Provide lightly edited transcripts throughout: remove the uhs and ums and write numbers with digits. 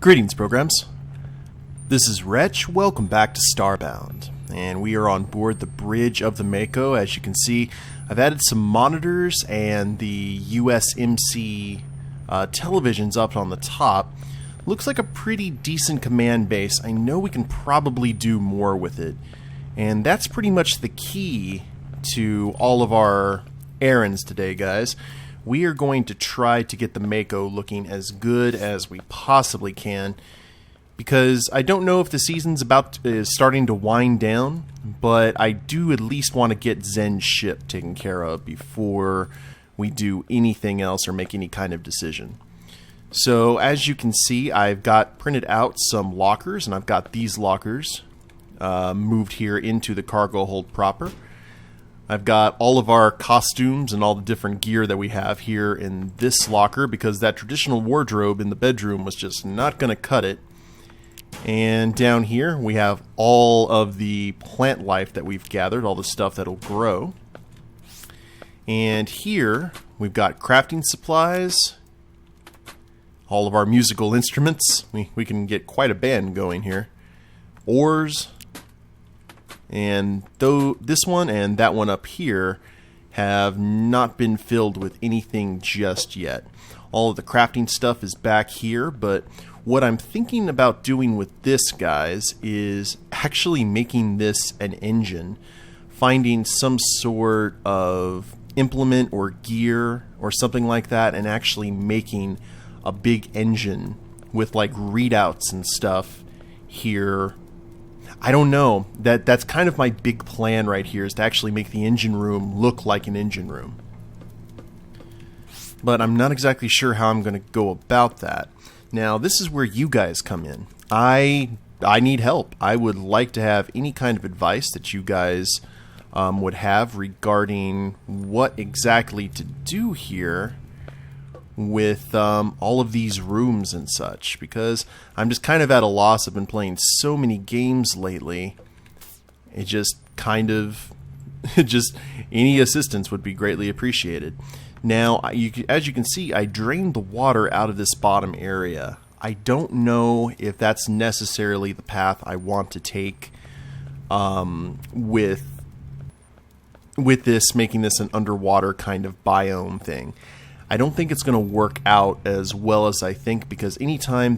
Greetings, programs. This is Wretch. Welcome back to Starbound. And we are on board the bridge of the Mako. As you can see, I've added some monitors and the USMC televisions up on the top. Looks like a pretty decent command base. I know we can probably do more with it. And that's pretty much the key to all of our errands today, guys. We are going to try to get the Mako looking as good as we possibly can, because I don't know if the season's is starting to wind down, but I do at least want to get Zen's ship taken care of before we do anything else or make any kind of decision. So as you can see, I've got printed out some lockers, and I've got these lockers moved here into the cargo hold proper. I've got all of our costumes and all the different gear that we have here in this locker, because that traditional wardrobe in the bedroom was just not going to cut it. And down here we have all of the plant life that we've gathered, all the stuff that'll grow. And here we've got crafting supplies, all of our musical instruments. We can get quite a band going here. Ores. And though this one and that one up here have not been filled with anything just yet. All of the crafting stuff is back here, but what I'm thinking about doing with this, guys, is actually making this an engine. Finding some sort of implement or gear or something like that, and actually making a big engine with like readouts and stuff here. I don't know. That's kind of my big plan right here, is to actually make the engine room look like an engine room. But I'm not exactly sure how I'm going to go about that. Now, this is where you guys come in. I need help. I would like to have any kind of advice that you guys would have regarding what exactly to do here with all of these rooms and such, because I'm just kind of at a loss. I've been playing so many games lately. It just kind of just any assistance would be greatly appreciated. Now, as you can see, I drained the water out of this bottom area. I don't know if that's necessarily the path I want to take with this, making this an underwater kind of biome thing. I don't think it's going to work out as well as I think, because anytime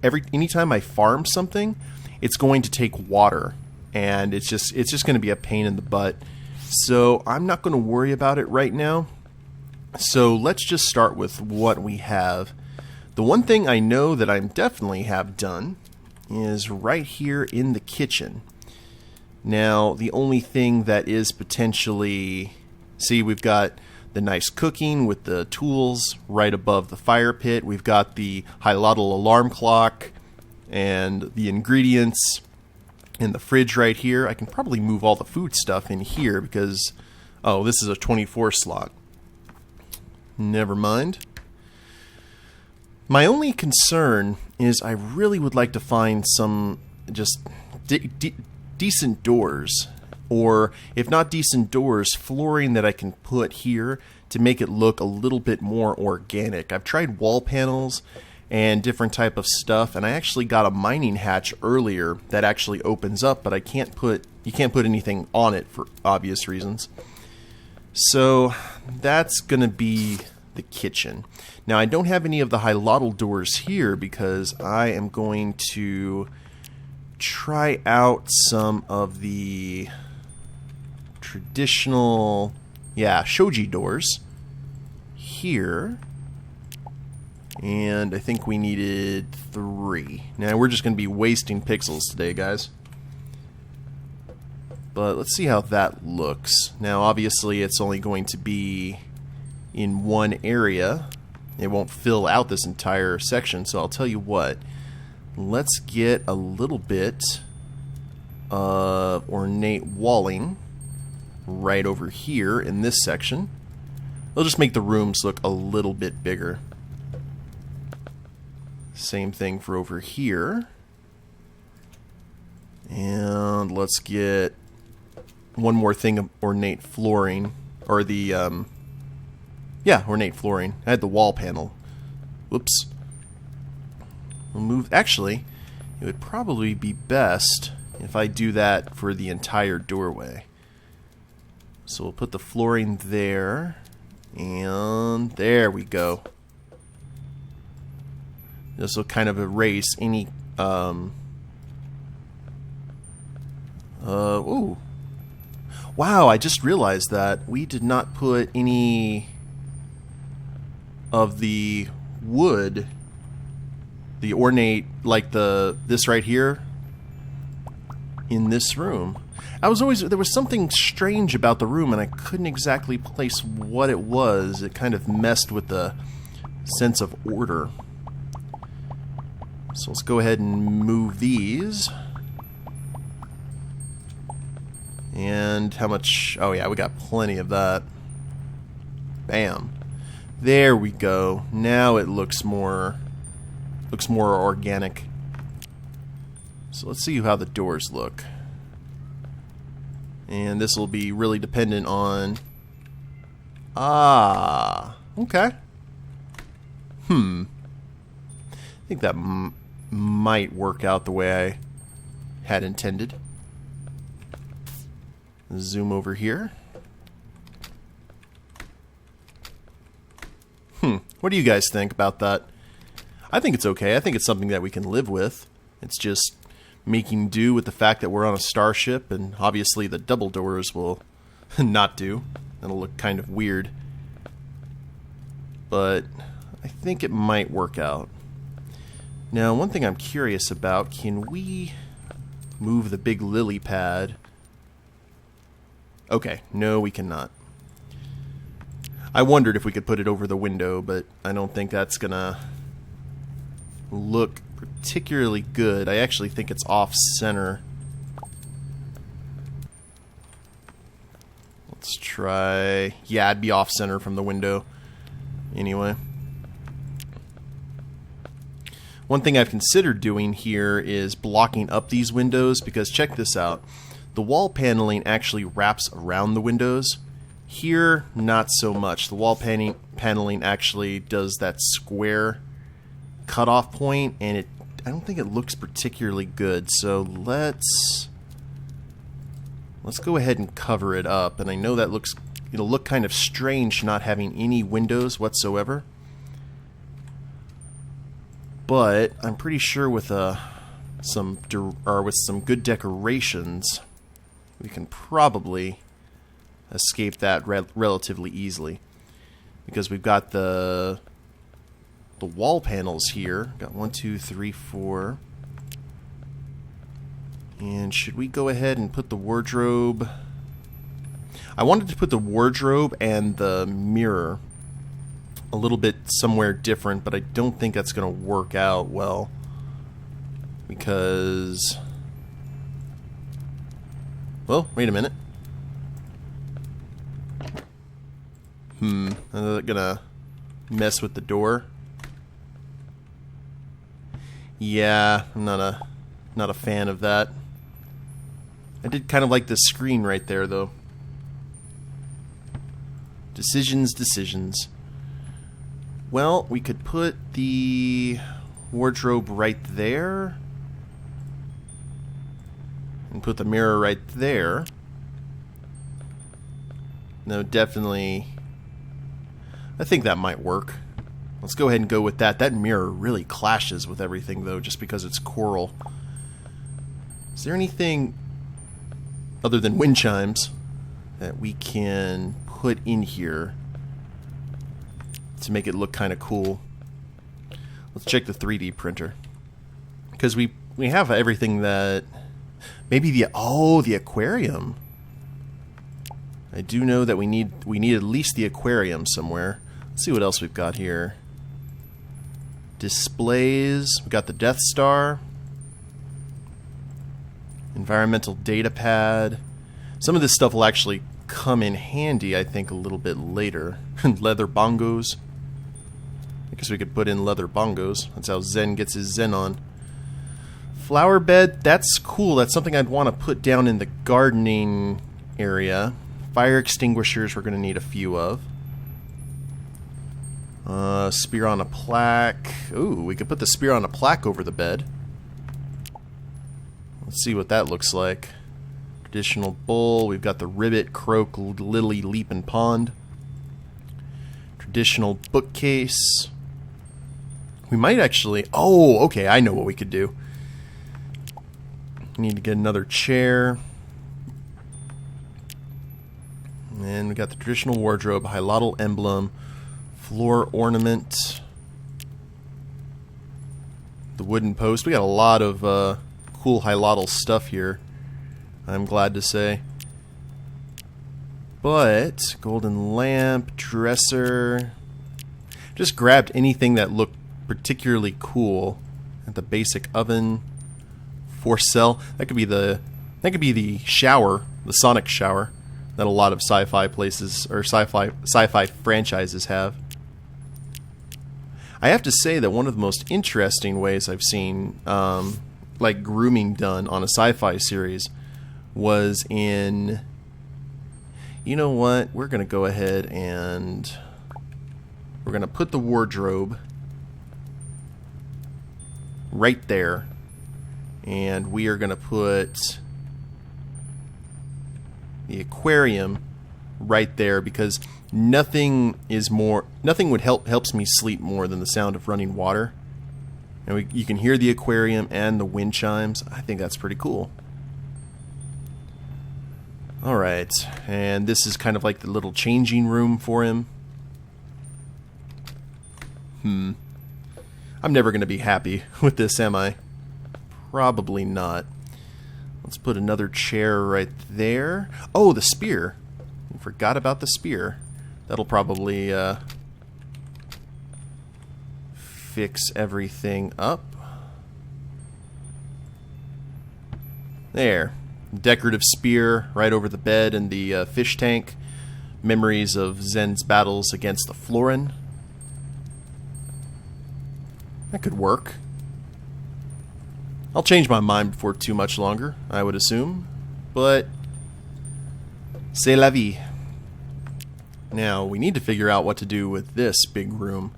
I farm something, it's going to take water, and it's just going to be a pain in the butt. So I'm not going to worry about it right now. So let's just start with what we have. The one thing I know that I definitely have done is right here in the kitchen. Now, the only thing that is potentially, see, we've got the nice cooking with the tools right above the fire pit. We've got the high-lotl alarm clock and the ingredients in the fridge right here. I can probably move all the food stuff in here because, oh, this is a 24 slot. Never mind. My only concern is I really would like to find some just decent doors. Or, if not decent doors, flooring that I can put here to make it look a little bit more organic. I've tried wall panels and different type of stuff, and I actually got a mining hatch earlier that actually opens up, but you can't put anything on it for obvious reasons. So that's going to be the kitchen. Now, I don't have any of the high-lotl doors here because I am going to try out some of the traditional, shoji doors here, and I think we needed 3. Now we're just going to be wasting pixels today, guys, but let's see how that looks. Now obviously it's only going to be in one area. It won't fill out this entire section, so I'll tell you what, let's get a little bit of ornate walling right over here in this section. It'll just make the rooms look a little bit bigger. Same thing for over here. And let's get one more thing of ornate flooring, or the ornate flooring. I had the wall panel. Whoops. We'll move... Actually, it would probably be best if I do that for the entire doorway. So we'll put the flooring there. And there we go. This will kind of erase any... ooh. Wow, I just realized that we did not put any of the wood, the ornate, like this right here, in this room. There was something strange about the room, and I couldn't exactly place what it was. It kind of messed with the sense of order. So let's go ahead and move these. And how much? Oh yeah, we got plenty of that. Bam. There we go. Now it looks more organic. So let's see how the doors look. And this will be really dependent on... Ah, okay. I think that might work out the way I had intended. Zoom over here. What do you guys think about that? I think it's okay. I think it's something that we can live with. It's just making do with the fact that we're on a starship, and obviously the double doors will not do. That'll look kind of weird. But I think it might work out. Now, one thing I'm curious about, can we move the big lily pad? Okay, no, we cannot. I wondered if we could put it over the window, but I don't think that's gonna look particularly good. I actually think it's off-center. Let's try... Yeah, it'd be off-center from the window. Anyway. One thing I've considered doing here is blocking up these windows, because check this out. The wall paneling actually wraps around the windows. Here, not so much. The wall paneling actually does that square cutoff point, and I don't think it looks particularly good. So let's go ahead and cover it up. And I know that it'll look kind of strange not having any windows whatsoever. But I'm pretty sure with some good decorations, we can probably escape that relatively easily, because we've got the wall panels here. Got 1, 2, 3, 4. And should we go ahead and put the wardrobe? I wanted to put the wardrobe and the mirror a little bit somewhere different, but I don't think that's going to work out well, because... Well, wait a minute. I'm gonna mess with the door. Yeah, I'm not a fan of that. I did kind of like the screen right there, though. Decisions. Well, we could put the wardrobe right there. And put the mirror right there. No, definitely... I think that might work. Let's go ahead and go with that. That mirror really clashes with everything, though, just because it's coral. Is there anything other than wind chimes that we can put in here to make it look kind of cool? Let's check the 3D printer, because we have everything that... Maybe the aquarium. I do know that we need at least the aquarium somewhere. Let's see what else we've got here. Displays. We've got the Death Star. Environmental data pad. Some of this stuff will actually come in handy, I think, a little bit later. Leather bongos. I guess we could put in leather bongos. That's how Zen gets his Zen on. Flower bed. That's cool. That's something I'd want to put down in the gardening area. Fire extinguishers we're going to need a few of. Spear on a plaque. Ooh, we could put the spear on a plaque over the bed. Let's see what that looks like. Traditional bowl. We've got the ribbit, croak, lily, leap, and pond. Traditional bookcase. We might actually... Oh, okay, I know what we could do. We need to get another chair. And we got the traditional wardrobe, hilotl emblem, floor ornament, the wooden post. We got a lot of cool hilotl stuff here, I'm glad to say. But golden lamp, dresser. Just grabbed anything that looked particularly cool. At the basic oven, force cell. That could be the shower, the sonic shower that a lot of sci-fi places or sci-fi franchises have. I have to say that one of the most interesting ways I've seen like grooming done on a sci-fi series was in... You know what? We're going to go ahead and we're going to put the wardrobe right there. And we are going to put the aquarium right there, because nothing helps me sleep more than the sound of running water. And you can hear the aquarium and the wind chimes. I think that's pretty cool. Alright, and this is kind of like the little changing room for him. I'm never going to be happy with this, am I? Probably not. Let's put another chair right there. Oh, the spear. I forgot about the spear. That'll probably fix everything up. There. Decorative spear right over the bed and the fish tank. Memories of Zen's battles against the Florin. That could work. I'll change my mind before too much longer, I would assume. But c'est la vie. Now, we need to figure out what to do with this big room.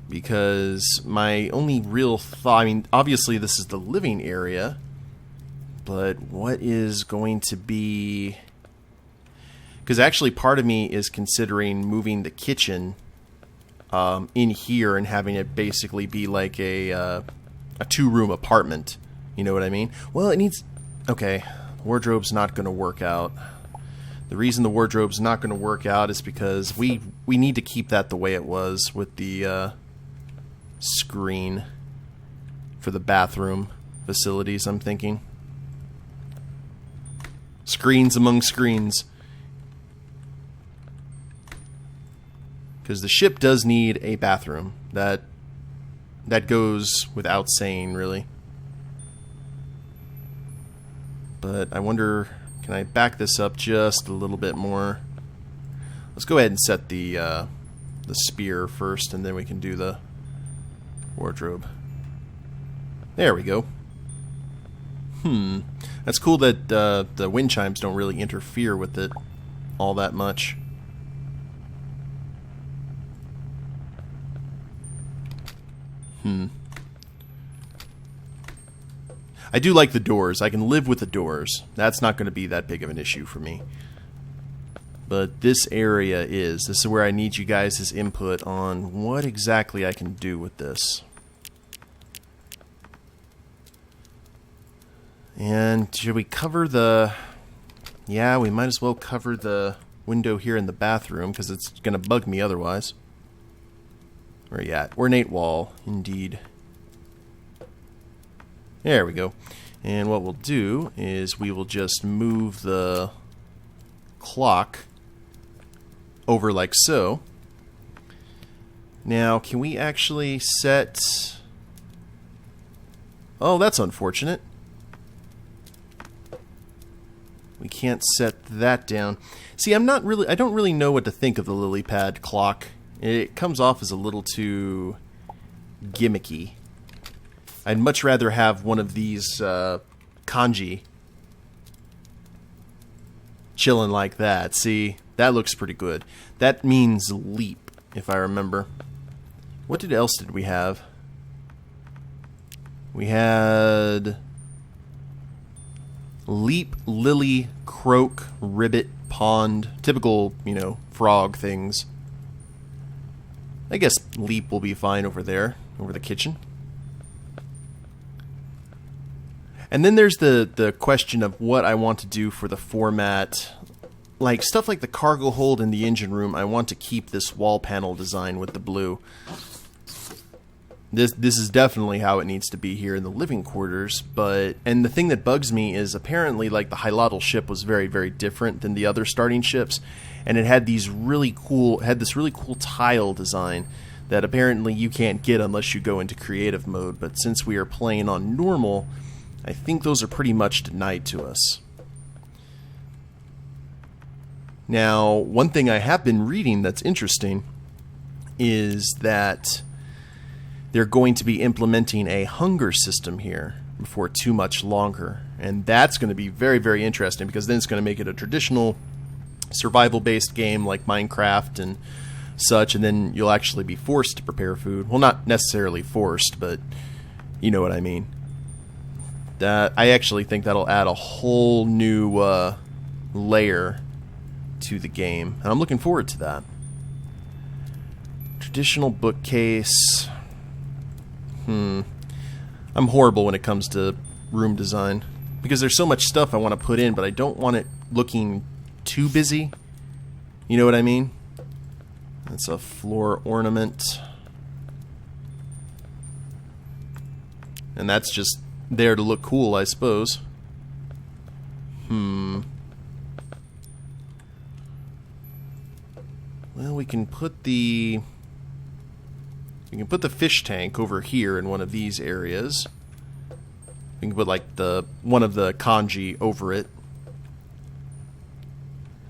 Because my only real thought... I mean, obviously this is the living area. But what is going to be... Because actually part of me is considering moving the kitchen in here and having it basically be like a two-room apartment. You know what I mean? Well, it needs... Okay, wardrobe's not going to work out. The reason the wardrobe's not going to work out is because we need to keep that the way it was with the screen for the bathroom facilities, I'm thinking. Screens among screens. Because the ship does need a bathroom. That goes without saying, really. But I wonder, can I back this up just a little bit more? Let's go ahead and set the spear first, and then we can do the wardrobe. There we go. That's cool that the wind chimes don't really interfere with it all that much. I do like the doors. I can live with the doors. That's not going to be that big of an issue for me. But this area is. This is where I need you guys' input on what exactly I can do with this. And should we cover the... Yeah, we might as well cover the window here in the bathroom, because it's going to bug me otherwise. Where are you at? Ornate wall, indeed. There we go. And what we'll do is we will just move the clock over like so. Now, can we actually set... Oh, that's unfortunate. We can't set that down. See, I don't really know what to think of the lily pad clock. It comes off as a little too gimmicky. I'd much rather have one of these kanji chilling like that. See, that looks pretty good. That means leap. if I remember. What else did we have? We had leap, lily, croak, ribbit, pond. Typical, frog things. I guess leap will be fine over there, over the kitchen. And then there's the question of what I want to do for the format. Like, stuff like the cargo hold and the engine room, I want to keep this wall panel design with the blue. This is definitely how it needs to be here in the living quarters, and the thing that bugs me is apparently, like, the Hilotl ship was very, very different than the other starting ships, and it had this really cool tile design that apparently you can't get unless you go into creative mode, but since we are playing on normal, I think those are pretty much denied to us. Now, one thing I have been reading that's interesting is that they're going to be implementing a hunger system here before too much longer. And that's going to be very, very interesting, because then it's going to make it a traditional survival-based game like Minecraft and such, and then you'll actually be forced to prepare food. Well, not necessarily forced, but you know what I mean. I actually think that'll add a whole new layer to the game, and I'm looking forward to that. Traditional bookcase. I'm horrible when it comes to room design, because there's so much stuff I want to put in, but I don't want it looking too busy. You know what I mean? That's a floor ornament. And that's just there to look cool, I suppose. Well, we can put the fish tank over here in one of these areas. We can put like one of the kanji over it.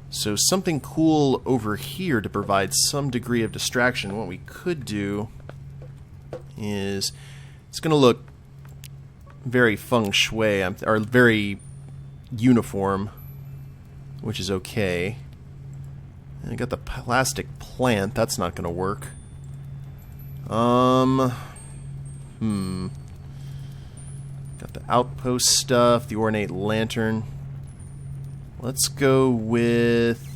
So something cool over here to provide some degree of distraction. What we could do is, it's going to look very feng shui, or very uniform, which is okay. And I got the plastic plant. That's not going to work. Got the outpost stuff, the ornate lantern. Let's go with...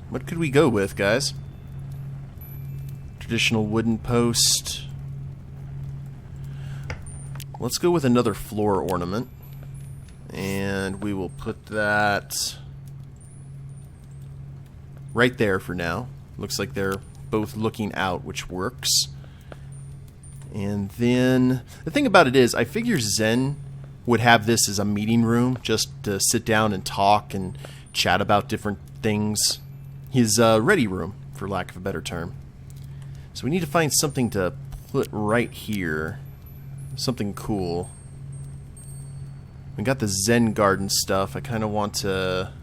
What could we go with, guys? Traditional wooden post. Let's go with another floor ornament. And we will put that right there for now. Looks like they're both looking out, which works. And then the thing about it is, I figure Zen would have this as a meeting room, just to sit down and talk and chat about different things. His ready room, for lack of a better term. So we need to find something to put right here. Something cool. We got the Zen garden stuff. I kind of want to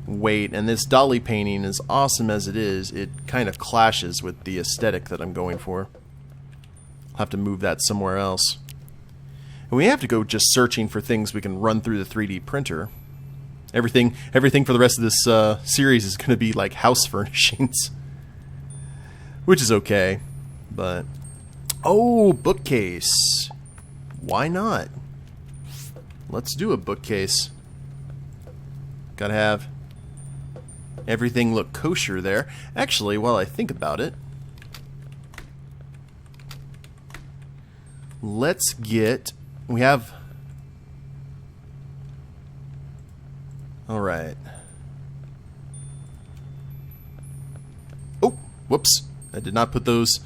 wait. And this dolly painting, as awesome as it is, it kind of clashes with the aesthetic that I'm going for. I'll have to move that somewhere else. And we have to go just searching for things we can run through the 3D printer. Everything for the rest of this series is going to be like house furnishings. Which is okay. But... oh, bookcase. Why not? Let's do a bookcase. Gotta have everything look kosher there. Actually, while I think about it, let's get... we have... alright. Oh, whoops. I did not put those...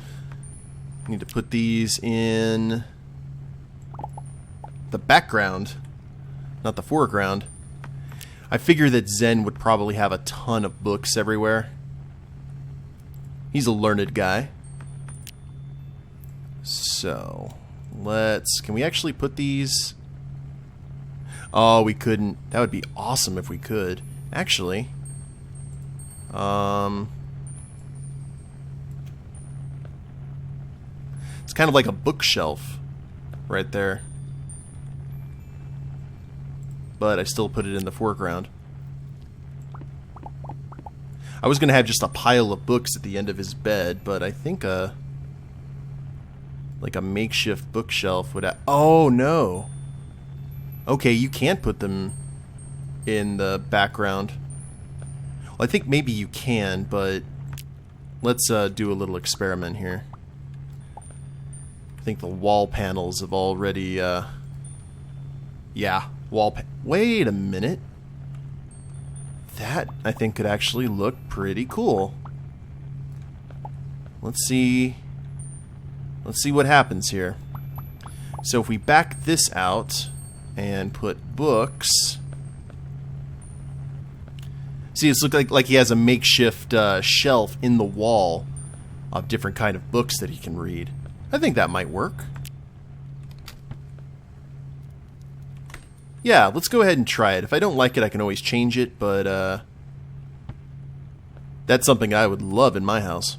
I need to put these in the background, not the foreground. I figure that Zen would probably have a ton of books everywhere. He's a learned guy. So, can we actually put these? Oh, we couldn't. That would be awesome if we could. Actually, it's kind of like a bookshelf right there. but I still put it in the foreground. I was going to have just a pile of books at the end of his bed, but I think like a makeshift bookshelf would oh, no. Okay, you can't put them in the background. Well, I think maybe you can, but let's do a little experiment here. I think the wall panels have already, yeah, wait a minute. That, I think, could actually look pretty cool. Let's see what happens here. So if we back this out and put books... See, it's looking like he has a makeshift shelf in the wall of different kind of books that he can read. I think that might work. Yeah, let's go ahead and try it. If I don't like it, I can always change it, but that's something I would love in my house.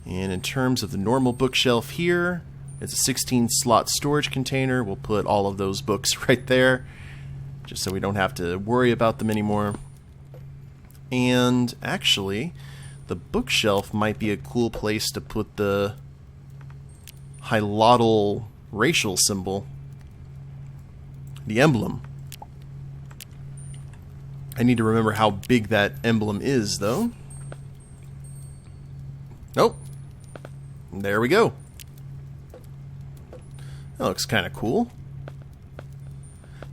And in terms of the normal bookshelf here, it's a 16-slot storage container. We'll put all of those books right there, just so we don't have to worry about them anymore. And actually, the bookshelf might be a cool place to put the Hilotl racial symbol. The emblem. I need to remember how big that emblem is, though. Nope. There we go. That looks kind of cool.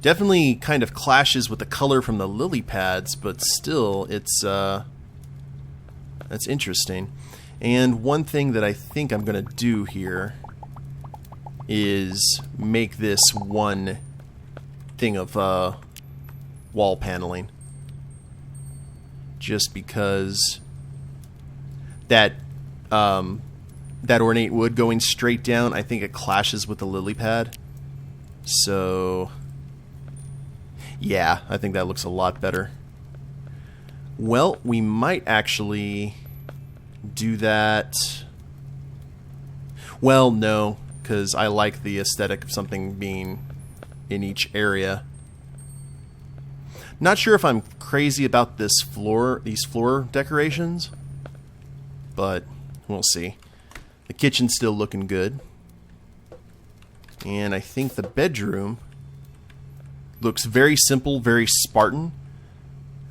Definitely kind of clashes with the color from the lily pads, but still, it's that's interesting. And one thing that I think I'm going to do here is make this one thing of wall paneling, just because that that ornate wood going straight down, I think it clashes with the lily pad. So yeah, I think that looks a lot better. Well, we might actually do that. Well, no, because I like the aesthetic of something being in each area. Not sure if I'm crazy about these floor decorations, but we'll see. The kitchen's still looking good. And I think the bedroom looks very simple, very Spartan,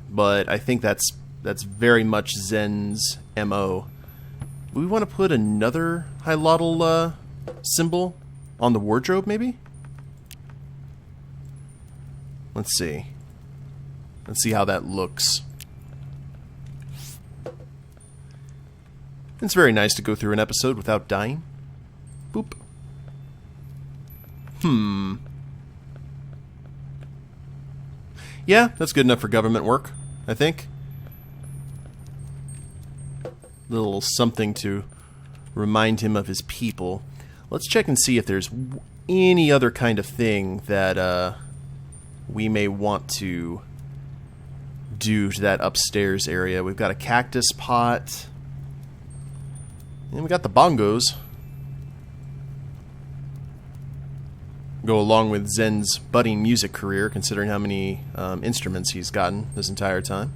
but I think that's very much Zen's MO. We want to put another Hilotl symbol on the wardrobe, maybe? Let's see. Let's see how that looks. It's very nice to go through an episode without dying. Boop. Yeah, that's good enough for government work, I think. Little something to remind him of his people. Let's check and see if there's any other kind of thing that we may want to do to that upstairs area. We've got a cactus pot. And we got the bongos. Go along with Zen's budding music career, considering how many instruments he's gotten this entire time.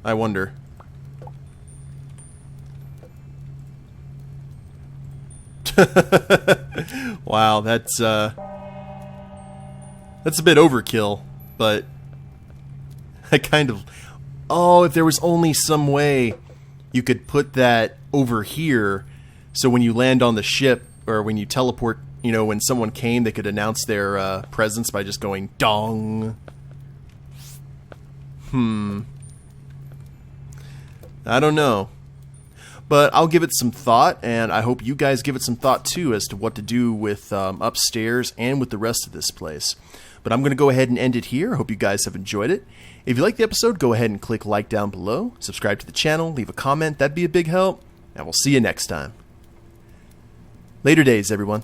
I wonder. Wow, that's a bit overkill, but I kind of... Oh, if there was only some way you could put that over here, so when you land on the ship, or when you teleport, you know, when someone came, they could announce their presence by just going dong. I don't know. But I'll give it some thought, and I hope you guys give it some thought too as to what to do with upstairs and with the rest of this place. But I'm going to go ahead and end it here. I hope you guys have enjoyed it. If you liked the episode, go ahead and click like down below. Subscribe to the channel, leave a comment. That'd be a big help. And we'll see you next time. Later days, everyone.